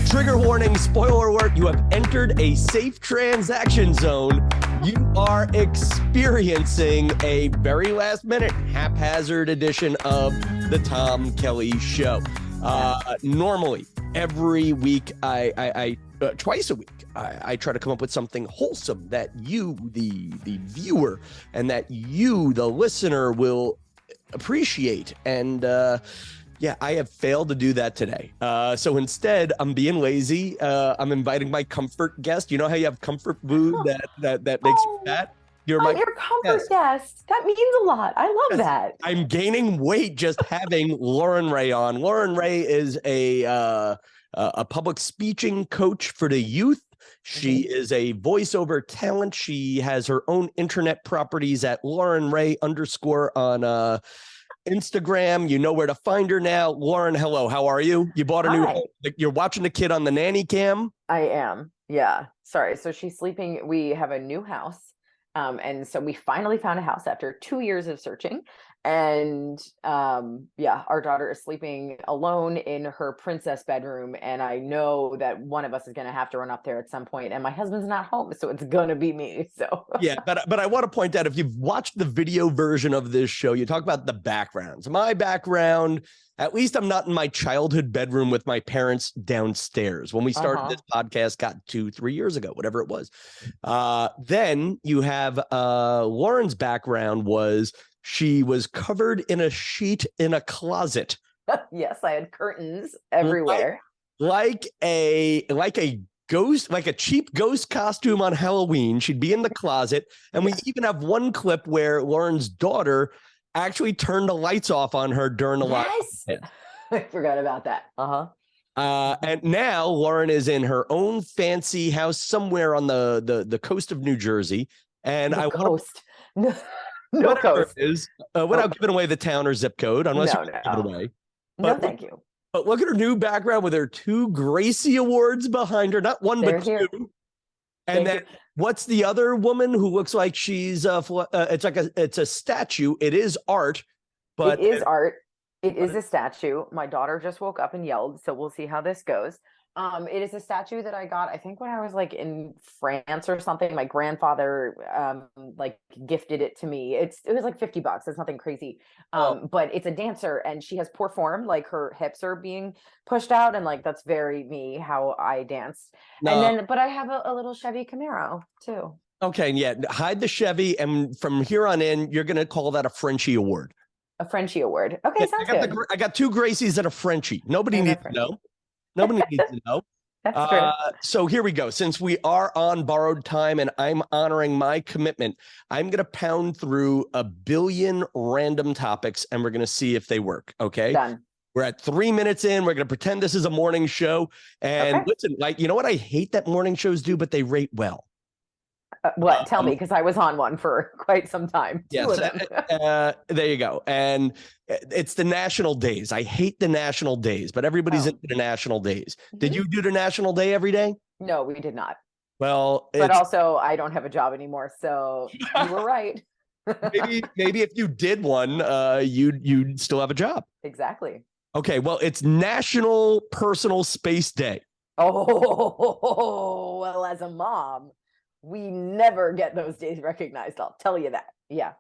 Trigger warning, spoiler alert, you have entered a safe transaction zone. You are experiencing a very last minute haphazard edition of the Tom Kelly Show. Normally, every week, twice a week, I try to come up with something wholesome that you, the viewer, and that you, the listener, will appreciate. And I have failed to do that today. So instead, I'm being lazy. I'm inviting my comfort guest. You know how you have comfort food that makes you fat? Your comfort guest. That means a lot. I love that. I'm gaining weight just having Loren Raye on. Loren Raye is a public speaking coach for the youth. She is a voiceover talent. She has her own internet properties at Loren Raye _ on Instagram. You know where to find her now. Loren, hello. How are you? You bought a new home. You're watching the kid on the nanny cam? I am. Yeah. Sorry. So she's sleeping. We have a new house. And so we finally found a house after 2 years of searching. And our daughter is sleeping alone in her princess bedroom. And I know that one of us is going to have to run up there at some point. And my husband's not home, so it's going to be me. So yeah, but I want to point out, if you've watched the video version of this show, you talk about the backgrounds. My background, at least I'm not in my childhood bedroom with my parents downstairs. When we started this podcast, got 2-3 years ago, whatever it was. Then you have Lauren's background was she was covered in a sheet in a closet. Yes, I had curtains everywhere. Like a ghost, like a cheap ghost costume on Halloween. She'd be in the closet. And we even have one clip where Lauren's daughter actually turned the lights off on her during the live. Yes, I forgot about that. And now Loren is in her own fancy house somewhere on the coast of New Jersey. And No coast. It is, without giving away the town or zip code, unless you give it away. No, thank you. But look at her new background with her 2 Gracie Awards behind her. Not one, but 2. And then what's the other woman who looks like she's it's a statue. It is art, but it is art. It is a statue. My daughter just woke up and yelled, so we'll see how this goes. It is a statue that I got, I think, when I was like in France or something. My grandfather gifted it to me. It was like $50. It's nothing crazy. But it's a dancer, and she has poor form, like her hips are being pushed out, and like that's very me, how I dance. But I have a little Chevy Camaro too. Okay, yeah, hide the Chevy, and from here on in, you're gonna call that a Frenchie Award. A Frenchie Award. Okay, sounds good. I got 2 Gracies and a Frenchie. Nobody needs to know. Nobody needs to know. That's true. So here we go. Since we are on borrowed time and I'm honoring my commitment, I'm going to pound through 1 billion random topics and we're going to see if they work. Okay. Done. We're at 3 minutes in. We're going to pretend this is a morning show. And listen, like, you know what I hate that morning shows do, but they rate well. What? Tell me, because I was on one for quite some time. Yes, there you go. And it's the national days. I hate the national days, but everybody's into the national days. Did you do the national day every day? No, we did not. Well, but also I don't have a job anymore, so you were right. maybe if you did one, you'd still have a job. Exactly. Okay, well, it's National Personal Space Day. Oh, well, as a mom, we never get those days recognized. I'll tell you that. Yeah.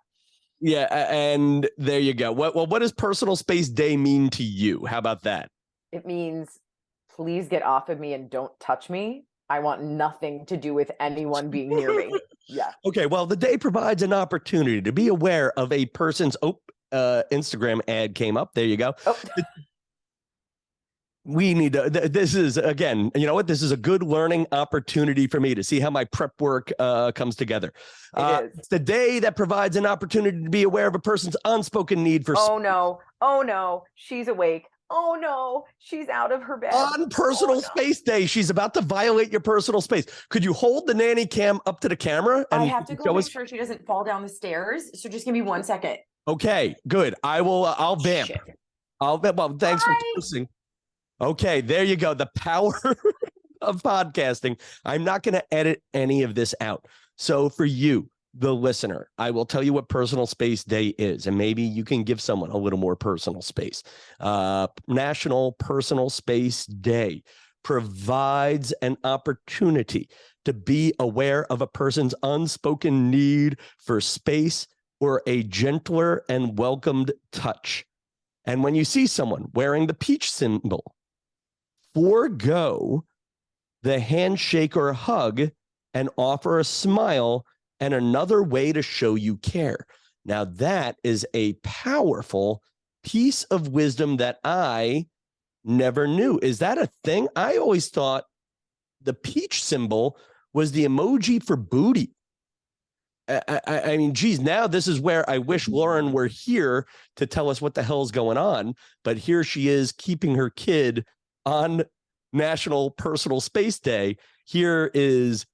Yeah. And there you go. What does Personal Space Day mean to you? How about that? It means, please get off of me and don't touch me. I want nothing to do with anyone being near me. Yeah. Okay. Well, the day provides an opportunity to be aware of a person's Instagram ad came up. There you go. Oh. We need to, this is, again, you know what? This is a good learning opportunity for me to see how my prep work comes together. It's the day that provides an opportunity to be aware of a person's unspoken need for. Oh, no. Oh, no. She's awake. Oh, no. She's out of her bed. On Personal Space Day, she's about to violate your personal space. Could you hold the nanny cam up to the camera? And I have to go make sure she doesn't fall down the stairs. So just give me 1 second. Okay, good. I'll vamp. Shit. Well, thanks for listening. Okay, there you go. The power of podcasting. I'm not going to edit any of this out. So for you, the listener, I will tell you what Personal Space Day is, and maybe you can give someone a little more personal space. National Personal Space Day provides an opportunity to be aware of a person's unspoken need for space or a gentler and welcomed touch. And when you see someone wearing the peach symbol, forego the handshake or hug and offer a smile and another way to show you care. Now, that is a powerful piece of wisdom that I never knew. Is that a thing? I always thought the peach symbol was the emoji for booty. I mean, geez, now this is where I wish Loren were here to tell us what the hell's going on. But here she is keeping her kid on National Personal Space Day. Here is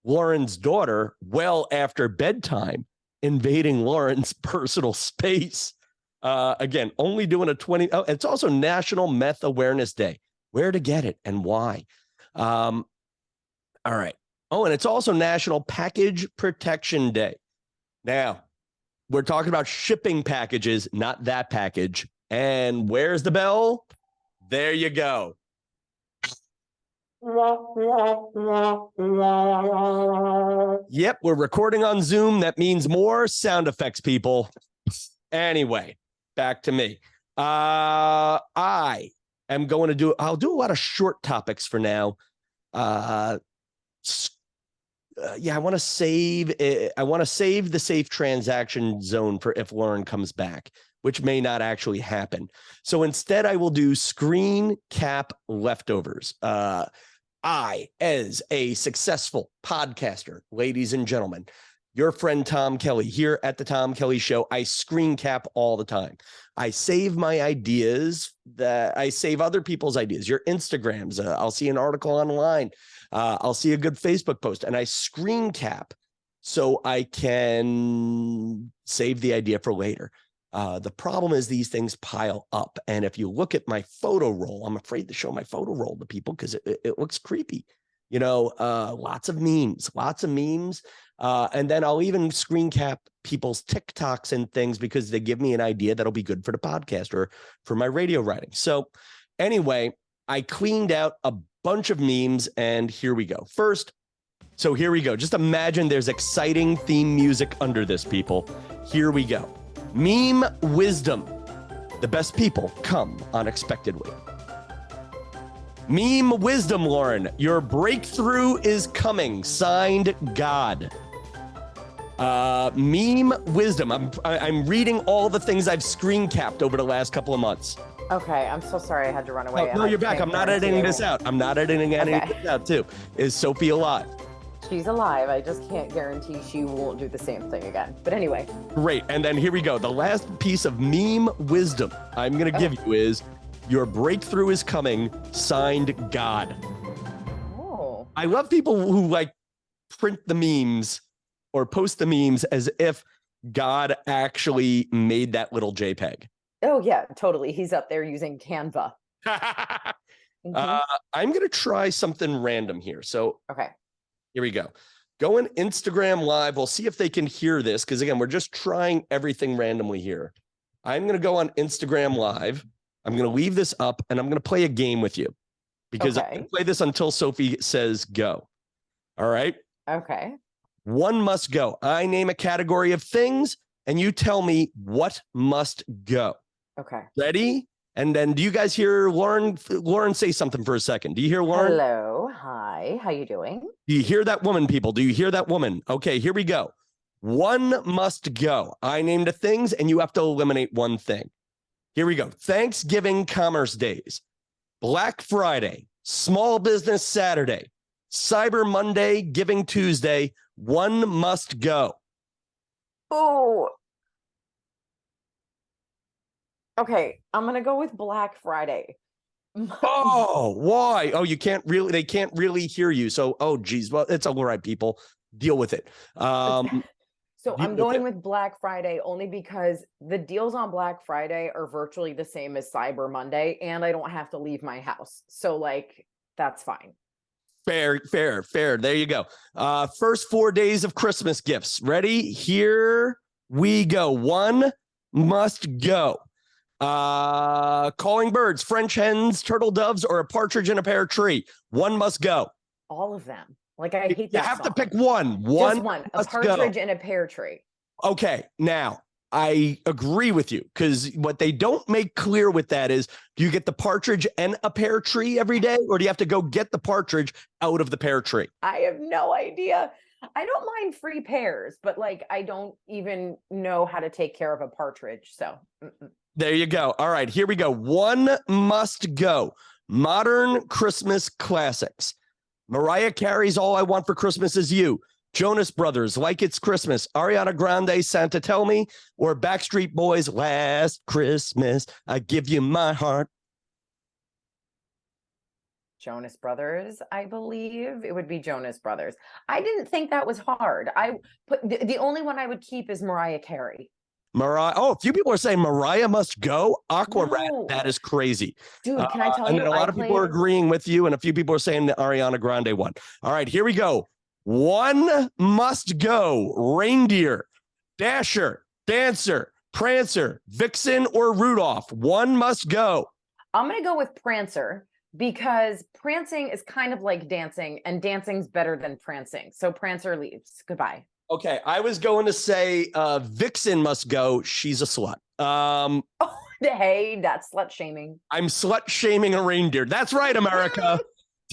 Loren's daughter, well after bedtime, invading Loren's personal space. Again, only doing a 20. Oh, it's also National Meth Awareness Day. Where to get it and why? All right. Oh, and it's also National Package Protection Day. Now, we're talking about shipping packages, not that package. And where's the bell? There you go. Yep, we're recording on Zoom. That means more sound effects, people. Anyway, back to me. I am going to I'll do a lot of short topics for now. I want to save it. I want to save the safe transaction zone for if Loren comes back, which may not actually happen. So instead, I will do screen cap leftovers. I, as a successful podcaster, ladies and gentlemen, your friend Tom Kelly here at the Tom Kelly Show, I screen cap all the time. I save my ideas, I save other people's ideas, your Instagrams. I'll see an article online. I'll see a good Facebook post, and I screen cap so I can save the idea for later. The problem is these things pile up. And if you look at my photo roll, I'm afraid to show my photo roll to people because it looks creepy. You know, lots of memes. And then I'll even screen cap people's TikToks and things because they give me an idea that'll be good for the podcast or for my radio writing. So anyway, I cleaned out a bunch of memes, and here we go. First, so here we go. Just imagine there's exciting theme music under this, people. Here we go. Meme wisdom. The best people come unexpectedly. Meme wisdom, Loren. Your breakthrough is coming. Signed, God. Meme wisdom. I'm reading all the things I've screen capped over the last couple of months. Okay, I'm so sorry I had to run away. No, you're back. I'm not editing this out. I'm not editing anything out, too. Is Sophie alive? She's alive. I just can't guarantee she won't do the same thing again. But anyway. Great. And then here we go. The last piece of meme wisdom I'm going to give you is your breakthrough is coming. Signed, God. Oh. I love people who like print the memes or post the memes as if God actually made that little JPEG. Oh, yeah, totally. He's up there using Canva. I'm going to try something random here. So, okay. Here we go. Go in Instagram Live. We'll see if they can hear this because, again, we're just trying everything randomly here. I'm going to go on Instagram Live. I'm going to leave this up, and I'm going to play a game with you because I'm going to play this until Sophie says go. All right? Okay. One must go. I name a category of things, and you tell me what must go. Okay. Ready? And then do you guys hear Loren say something for a second? Do you hear Loren? Hello. Hi. How you doing? Do you hear that woman, people? Do you hear that woman? Okay, here we go. One must go. I named the things, and you have to eliminate one thing. Here we go. Thanksgiving Commerce Days, Black Friday, Small Business Saturday, Cyber Monday, Giving Tuesday. One must go. Oh. Okay, I'm going to go with Black Friday. Oh, why? Oh, they can't really hear you. So, oh, geez. Well, it's all right, people. Deal with it. So I'm going with Black Friday only because the deals on Black Friday are virtually the same as Cyber Monday, and I don't have to leave my house. So, like, that's fine. Fair. There you go. First 4 days of Christmas gifts. Ready? Here we go. One must go. Calling birds, French hens, turtle doves, or a partridge in a pear tree. One must go. All of them. Like, I hate You that have song. to pick one. Just one. A must partridge go. in a pear tree. Okay, now I agree with you because what they don't make clear with that is, do you get the partridge and a pear tree every day, or do you have to go get the partridge out of the pear tree? I have no idea. I don't mind free pears, but like, I don't even know how to take care of a partridge. So There you go. All right, here we go. One must go. Modern Christmas classics. Mariah Carey's All I Want for Christmas Is You. Jonas Brothers, Like It's Christmas. Ariana Grande, Santa Tell Me. Or Backstreet Boys, Last Christmas, I Give You My Heart. Jonas Brothers, I believe it would be Jonas Brothers. I didn't think that was hard. I put the only one I would keep is Mariah Carey. Mariah. Oh, a few people are saying Mariah must go. Aqua Rat. No. That is crazy. Dude, can I tell and you? then a lot of people are agreeing with you, and a few people are saying the Ariana Grande one. All right, here we go. One must go. Reindeer, Dasher, Dancer, Prancer, Vixen, or Rudolph. One must go. I'm going to go with Prancer because prancing is kind of like dancing, and dancing's better than prancing. So Prancer leaves. Goodbye. Okay, I was going to say Vixen must go. She's a slut. Oh, hey, that's slut shaming. I'm slut shaming a reindeer. That's right, America.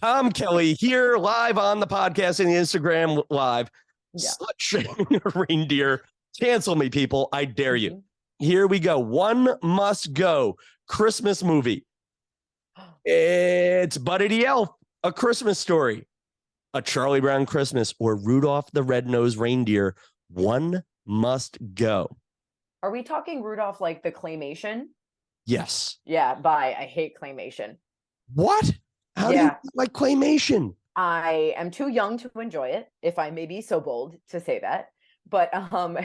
Tom Kelly here live on the podcast and the Instagram live. Yeah. Slut shaming a reindeer. Cancel me, people. I dare you. Here we go. One must go. Christmas movie. It's Buddy the Elf, A Christmas Story, A Charlie Brown Christmas, or Rudolph the Red-Nosed Reindeer. One must go. Are we talking Rudolph like the claymation? Yes. Yeah, bye. I hate claymation. What? How do you like claymation? I am too young to enjoy it, if I may be so bold to say that. But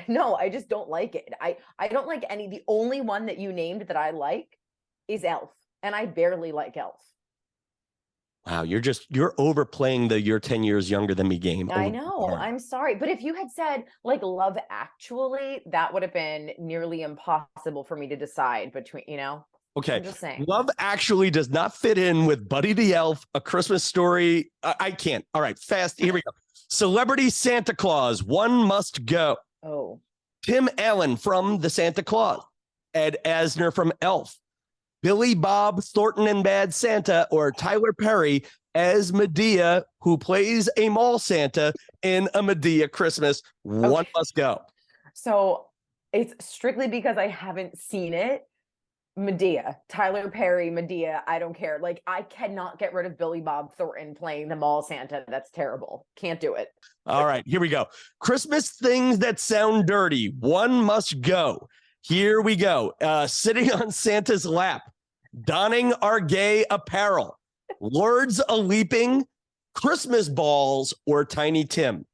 no, I just don't like it. I don't like any. The only one that you named that I like is Elf, and I barely like Elf. Wow, you're overplaying the you're 10 years younger than me game. I know. I'm sorry. But if you had said like Love Actually, that would have been nearly impossible for me to decide between, you know. Okay. I'm just saying. Love Actually does not fit in with Buddy the Elf, A Christmas Story. I can't. All right, fast. Here we go. Celebrity Santa Claus. One must go. Oh. Tim Allen from The Santa Claus. Ed Asner from Elf. Billy Bob Thornton in Bad Santa, or Tyler Perry as Medea, who plays a mall Santa in A Medea Christmas. One must go. So it's strictly because I haven't seen it. Medea, Tyler Perry, Medea, I don't care. Like, I cannot get rid of Billy Bob Thornton playing the mall Santa. That's terrible. Can't do it. All right, here we go. Christmas things that sound dirty. One must go. Here we go. Sitting on Santa's lap, donning our gay apparel, Lords a-leaping, Christmas balls, or Tiny Tim.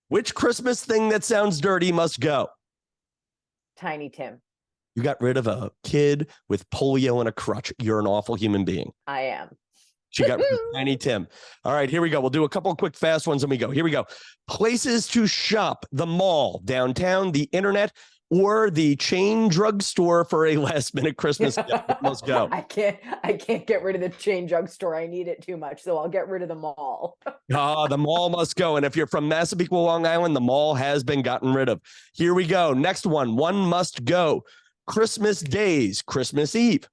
Which Christmas thing that sounds dirty must go? Tiny Tim. You got rid of a kid with polio and a crutch. You're an awful human being. I am. She got rid of Tiny Tim. All right, here we go. We'll do a couple of quick fast ones and we go. Here we go. Places to shop: the mall, downtown, the internet, or the chain drugstore for a last-minute Christmas gift. Must go. I can't get rid of the chain drugstore. I need it too much, so I'll get rid of the mall. The mall must go. And if you're from Massapequa, Long Island, the mall has been gotten rid of. Here we go. Next one. One must go. Christmas days, Christmas Eve,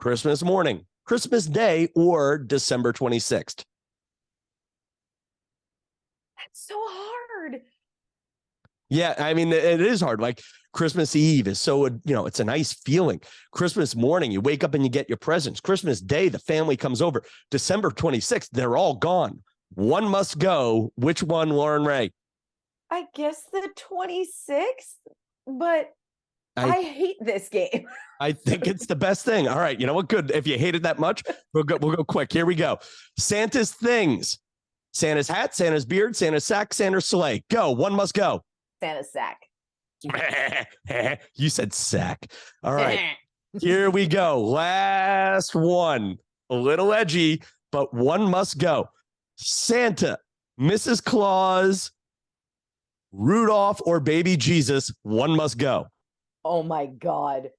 Christmas morning, Christmas Day, or December 26th. That's so hard. Yeah, I mean, it is hard. Like Christmas Eve is so, it's a nice feeling. Christmas morning, you wake up and you get your presents. Christmas Day, the family comes over. December 26th, they're all gone. One must go. Which one, Loren Raye? I guess the 26th, but I hate this game. I think it's the best thing. All right. You know what? Good. If you hate it that much, we'll go quick. Here we go. Santa's things: Santa's hat, Santa's beard, Santa's sack, Santa's sleigh. Go. One must go. Santa's sack. You said sack. All right. Here we go. Last one. A little edgy, but one must go. Santa, Mrs. Claus, Rudolph, or baby Jesus. One must go. Oh my God.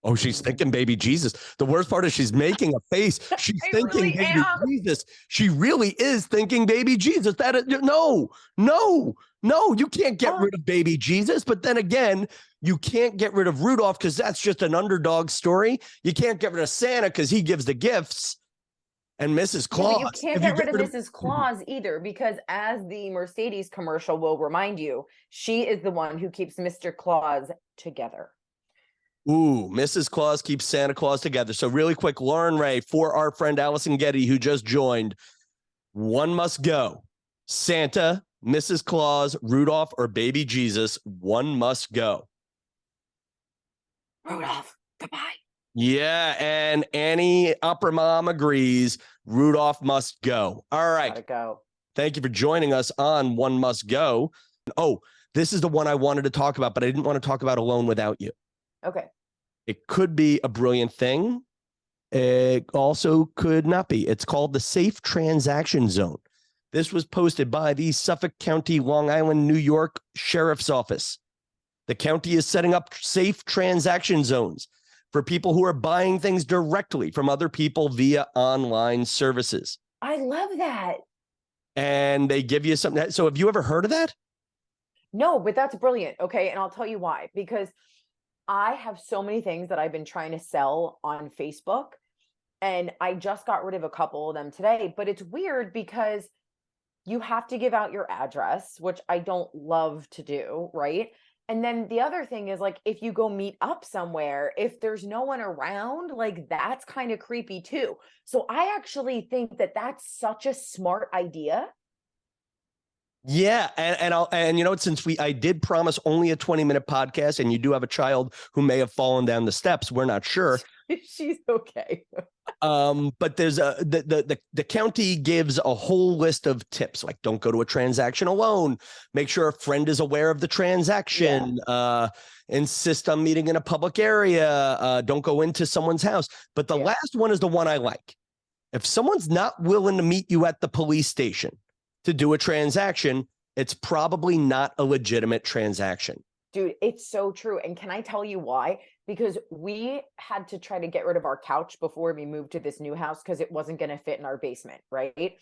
Oh, she's thinking baby Jesus. The worst part is she's making a face. She's thinking really baby am. Jesus. She really is thinking baby Jesus. That is, no, you can't get rid of baby Jesus. But then again, you can't get rid of Rudolph because that's just an underdog story. You can't get rid of Santa because he gives the gifts. And Mrs. Claus. Yeah, but you can't get rid of Mrs. Claus either, because as the Mercedes commercial will remind you, she is the one who keeps Mr. Claus together. Ooh, Mrs. Claus keeps Santa Claus together. So really quick, Loren Raye, for our friend Allison Getty, who just joined, one must go. Santa, Mrs. Claus, Rudolph, or baby Jesus, one must go. Rudolph, goodbye. Yeah, and Annie Opera Mom agrees. Rudolph must go. All right. Gotta go. Thank you for joining us on One Must Go. Oh, this is the one I wanted to talk about, but I didn't want to talk about alone without you. Okay. It could be a brilliant thing. It also could not be. It's called the Safe Transaction Zone. This was posted by the Suffolk County, Long Island, New York Sheriff's Office. The county is setting up safe transaction zones for people who are buying things directly from other people via online services. I love that. And they give you something. So have you ever heard of that? No, but that's brilliant. Okay. And I'll tell you why. Because I have so many things that I've been trying to sell on Facebook. And I just got rid of a couple of them today. But it's weird because you have to give out your address, which I don't love to do. Right. And then the other thing is, like, if you go meet up somewhere, if there's no one around, like, that's kind of creepy too. So I actually think that that's such a smart idea. Yeah. And you know, since I did promise only a 20-minute podcast, and you do have a child who may have fallen down the steps, we're not sure. She's okay. But there's the county gives a whole list of tips, like don't go to a transaction alone, make sure a friend is aware of the transaction, insist on meeting in a public area, don't go into someone's house. But the last one is the one I like. If someone's not willing to meet you at the police station to do a transaction, it's probably not a legitimate transaction. Dude, it's so true. And can I tell you why? Because we had to try to get rid of our couch before we moved to this new house because it wasn't going to fit in our basement, right?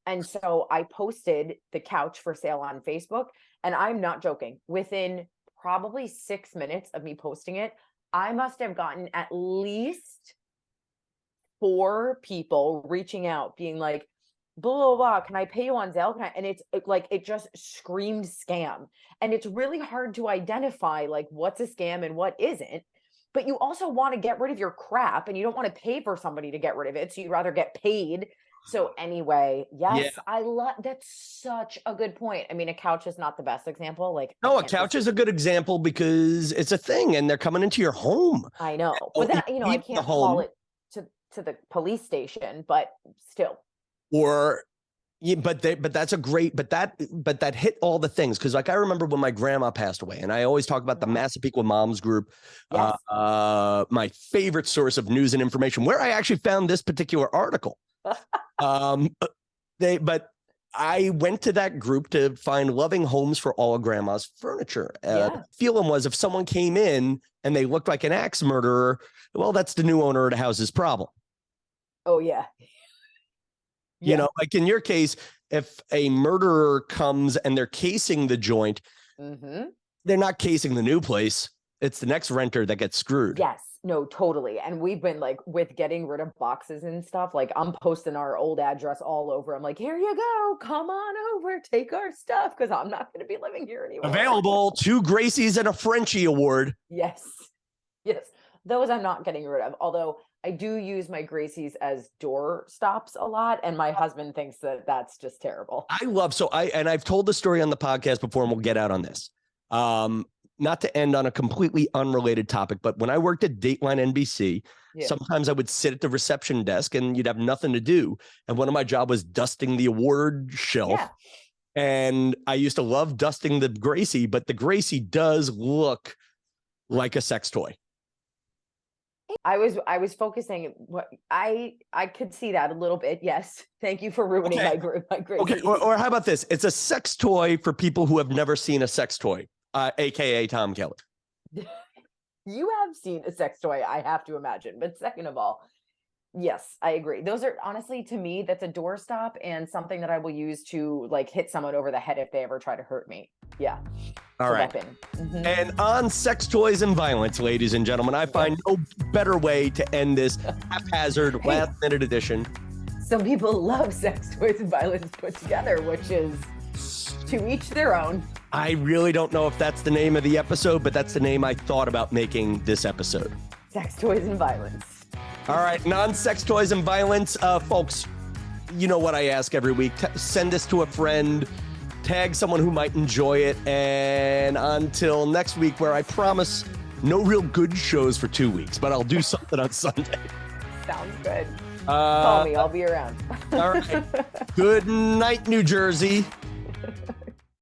And so I posted the couch for sale on Facebook, and I'm not joking. Within probably 6 minutes of me posting it, I must have gotten at least 4 people reaching out being like, blah, blah, blah, can I pay you on Zelle? And it's like, it just screamed scam. And it's really hard to identify like what's a scam and what isn't. But you also want to get rid of your crap, and you don't want to pay for somebody to get rid of it. So you'd rather get paid. So anyway, yes, I love, that's such a good point. I mean, a couch is not the best example. Like, no, a couch is a good example because it's a thing and they're coming into your home. I know, but then, you know, I can't call it to the police station, but still. Or, but that's a great, but that hit all the things. Cause like, I remember when my grandma passed away, and I always talk about the Massapequa Moms group, my favorite source of news and information, where I actually found this particular article. But I went to that group to find loving homes for all of grandma's furniture. The feeling was if someone came in and they looked like an axe murderer, well, that's the new owner of the house's problem. Oh yeah. You know, like in your case, if a murderer comes and they're casing the joint, they're not casing the new place. It's the next renter that gets screwed. Yes, no, totally. And we've been like, with getting rid of boxes and stuff, like I'm posting our old address all over. I'm like, here you go. Come on over. Take our stuff, because I'm not going to be living here anymore. Available 2 Gracies and a Frenchie award. Yes. Yes. Those I'm not getting rid of. Although I do use my Gracies as door stops a lot, and my husband thinks that that's just terrible. I've told the story on the podcast before, and we'll get out on this. Not to end on a completely unrelated topic, but when I worked at Dateline NBC, sometimes I would sit at the reception desk and you'd have nothing to do. And one of my job was dusting the award shelf. Yeah. And I used to love dusting the Gracie, but the Gracie does look like a sex toy. I was focusing. I could see that a little bit. Yes, thank you for ruining my Gracie. Okay, or how about this? It's a sex toy for people who have never seen a sex toy, aka Tom Kelly. You have seen a sex toy, I have to imagine. But second of all, yes, I agree. Those are honestly, to me, that's a doorstop and something that I will use to like hit someone over the head if they ever try to hurt me. Yeah. All right. And on sex toys and violence, ladies and gentlemen, I find no better way to end this haphazard last minute edition. Some people love sex toys and violence put together, which is to each their own. I really don't know if that's the name of the episode, but that's the name I thought about making this episode. Sex toys and violence. All right, non-sex toys and violence. Folks, you know what I ask every week. Send this to a friend. Tag someone who might enjoy it. And until next week, where I promise no real good shows for 2 weeks, but I'll do something on Sunday. Sounds good. Call me. I'll be around. All right. Good night, New Jersey.